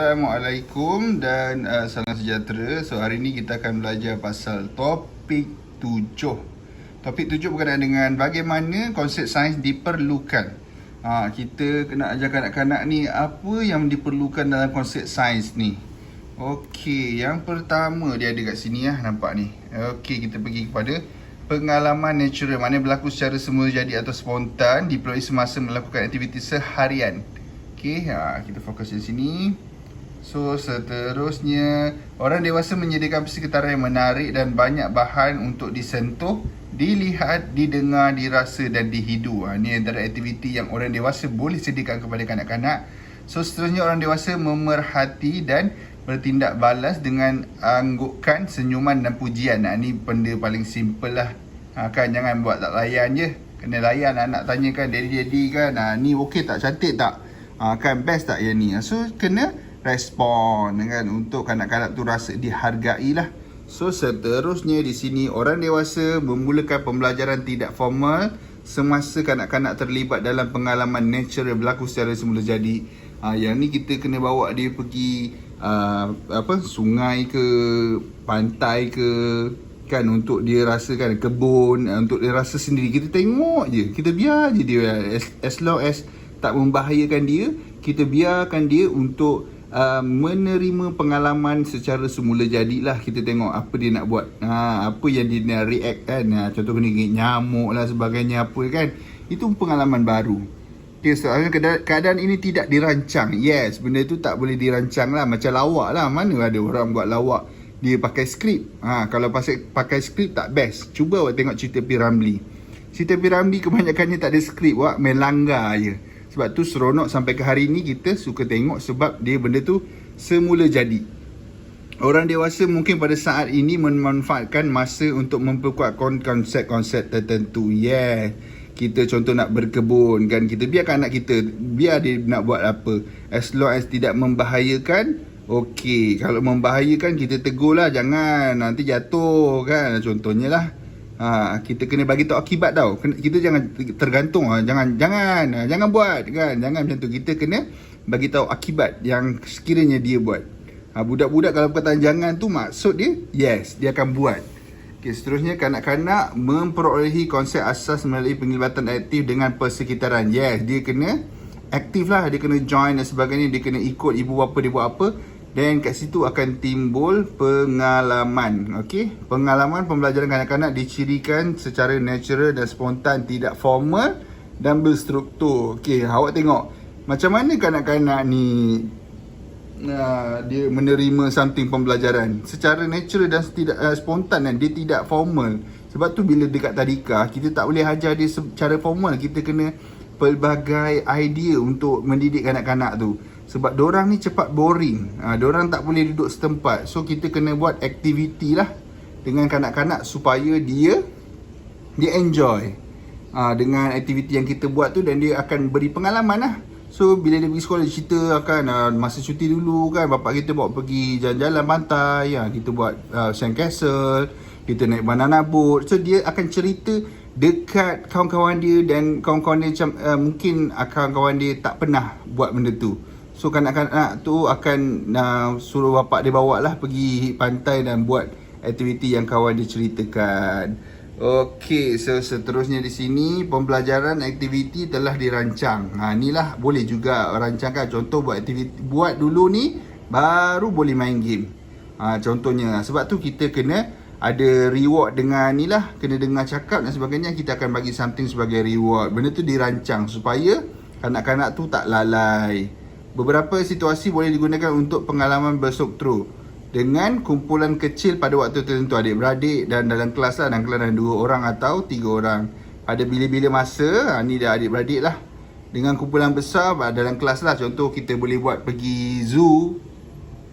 Assalamualaikum dan salam sejahtera. So hari ni kita akan belajar pasal topik 7. Topik 7 berkaitan dengan bagaimana konsep sains diperlukan. Kita kena ajar kanak-kanak ni apa yang diperlukan dalam konsep sains ni. Okey, yang pertama dia ada kat sini nampak ni. Okey, kita pergi kepada pengalaman natural, maknanya berlaku secara semula jadi atau spontan, diperoleh semasa melakukan aktiviti seharian. Okey, kita fokus di sini. So seterusnya, orang dewasa menyediakan persekitaran yang menarik dan banyak bahan untuk disentuh, dilihat, didengar, dirasa dan dihidu. Ini antara aktiviti yang orang dewasa boleh sediakan kepada kanak-kanak. So seterusnya, orang dewasa memerhati dan bertindak balas dengan anggukkan senyuman dan pujian. Ini benda paling simple lah. Kan jangan buat tak layan je. Kena layan, anak tanya kan, daddy kan, ni okey tak, cantik tak, kan best tak yang ni. So kena respon kan, untuk kanak-kanak tu rasa dihargai lah. So seterusnya di sini, orang dewasa memulakan pembelajaran tidak formal semasa kanak-kanak terlibat dalam pengalaman natural berlaku secara semula jadi. Yang ni kita kena bawa dia pergi sungai ke, pantai ke, kan, untuk dia rasakan kebun, untuk dia rasa sendiri. Kita tengok je, kita biar je dia, as long as tak membahayakan dia, kita biarkan dia untuk menerima pengalaman secara semula jadilah. Kita tengok apa dia nak buat, apa yang dia nak react kan. Contoh kena gigit nyamuk lah sebagainya apa kan. Itu pengalaman baru. Okay, soalnya keadaan ini tidak dirancang. Yes, benda tu tak boleh dirancang lah. Macam lawak lah, mana ada orang buat lawak dia pakai skrip. Kalau pakai skrip tak best. Cuba awak tengok cerita P. Ramlee. Cerita P. Ramlee kebanyakannya tak ada skrip, awak main langgar je. Sebab tu seronok sampai ke hari ni kita suka tengok, sebab dia benda tu semula jadi. Orang dewasa mungkin pada saat ini memanfaatkan masa untuk memperkuat konsep-konsep tertentu. Kita contoh nak berkebun kan, kita biarkan anak kita, biar dia nak buat apa, as long as tidak membahayakan. Okey, kalau membahayakan kita tegur lah, jangan nanti jatuh kan, contohnya lah. Kita kena bagi tahu akibat tau. Kita jangan tergantung, jangan buat kan, jangan macam tu. Kita kena bagi tahu akibat yang sekiranya dia buat. Budak-budak kalau perkataan jangan tu maksud dia yes, dia akan buat. Okey, seterusnya, kanak-kanak memperolehi konsep asas melalui penglibatan aktif dengan persekitaran. Yes, dia kena aktif lah, dia kena join dan sebagainya, dia kena ikut ibu bapa dia buat apa. Dan kat situ akan timbul pengalaman. Okey, pengalaman pembelajaran kanak-kanak dicirikan secara natural dan spontan, tidak formal dan berstruktur. Okey, awak tengok macam mana kanak-kanak ni dia menerima something pembelajaran secara natural dan tidak spontan, dan dia tidak formal. Sebab tu bila dekat tadika, kita tak boleh ajar dia secara formal. Kita kena pelbagai idea untuk mendidik kanak-kanak tu. Sebab dorang ni cepat boring, dorang tak boleh duduk setempat. So kita kena buat aktiviti lah dengan kanak-kanak supaya dia enjoy dengan aktiviti yang kita buat tu, dan dia akan beri pengalaman lah. So bila dia pergi sekolah, dia cerita akan masa cuti dulu kan, bapak kita bawa pergi jalan-jalan pantai, kita buat sandcastle, kita naik banana boat. So dia akan cerita dekat kawan-kawan dia, dan kawan-kawan dia macam mungkin kawan-kawan dia tak pernah buat benda tu. So kanak-kanak tu akan suruh bapak dia bawa lah pergi pantai dan buat aktiviti yang kawan dia ceritakan. Okey, so seterusnya di sini, pembelajaran aktiviti telah dirancang. Inilah boleh juga rancangkan. Contoh buat aktiviti, buat dulu ni baru boleh main game. Contohnya, sebab tu kita kena ada reward dengan ni lah, kena dengar cakap dan sebagainya. Kita akan bagi something sebagai reward. Benda tu dirancang supaya kanak-kanak tu tak lalai. Beberapa situasi boleh digunakan untuk pengalaman berstruktur dengan kumpulan kecil pada waktu tertentu, adik-beradik dan dalam kelas lah, dalam kelas ada 2 orang atau 3 orang. Pada bila-bila masa, ni dah adik-beradik lah. Dengan kumpulan besar dalam kelas lah, contoh kita boleh buat pergi zoo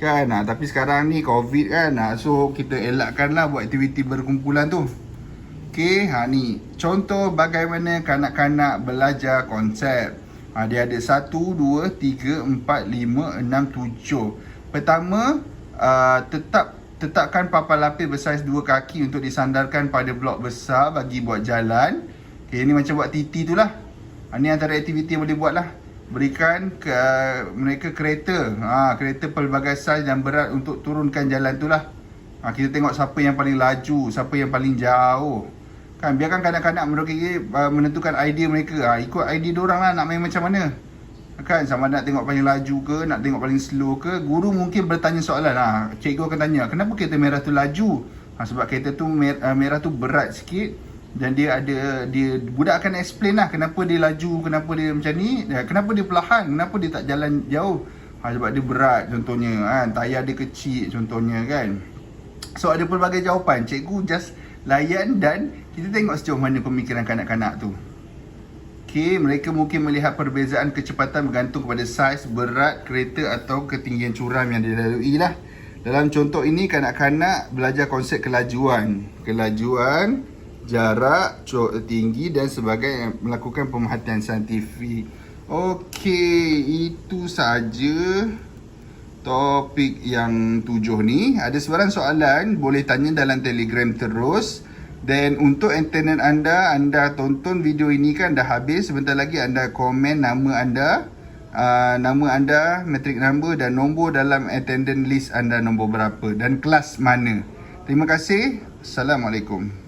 kan, tapi sekarang ni COVID kan, so kita elakkan lah buat aktiviti berkumpulan tu. Okey, ni contoh bagaimana kanak-kanak belajar konsep. Dia ada 1, 2, 3, 4, 5, 6, 7. Pertama, tetapkan papan lapis bersaiz 2 kaki untuk disandarkan pada blok besar bagi buat jalan. Okay, ni macam buat titi tu lah. Ni antara aktiviti yang boleh buat lah. berikan ke mereka kereta. Kereta pelbagai saiz dan berat untuk turunkan jalan tu lah. Kita tengok siapa yang paling laju, siapa yang paling jauh. Kan biarkan kanak-kanak mereka menentukan idea mereka. Ikut idea diorang lah nak main macam mana. Kan sama nak tengok paling laju ke, nak tengok paling slow ke. Guru mungkin bertanya soalan. Cikgu akan tanya, kenapa kereta merah tu laju? Sebab kereta tu merah tu berat sikit. Dan budak akan explain lah kenapa dia laju, kenapa dia macam ni, kenapa dia perlahan, kenapa dia tak jalan jauh. Sebab dia berat contohnya kan, tayar dia kecil contohnya kan. So ada pelbagai jawapan, cikgu just layan dan kita tengok sejauh mana pemikiran kanak-kanak tu. Okay, mereka mungkin melihat perbezaan kecepatan bergantung kepada saiz, berat kereta atau ketinggian curam yang dilalui lah. Dalam contoh ini kanak-kanak belajar konsep kelajuan, jarak, tinggi dan sebagainya, melakukan pemerhatian saintifik. Okey, itu saja topik yang 7 ni. Ada sebarang soalan boleh tanya dalam Telegram terus. Dan untuk attendant anda tonton video ini kan dah habis. Sebentar lagi anda komen nama anda, matric number dan nombor dalam attendant list anda nombor berapa dan kelas mana. Terima kasih. Assalamualaikum.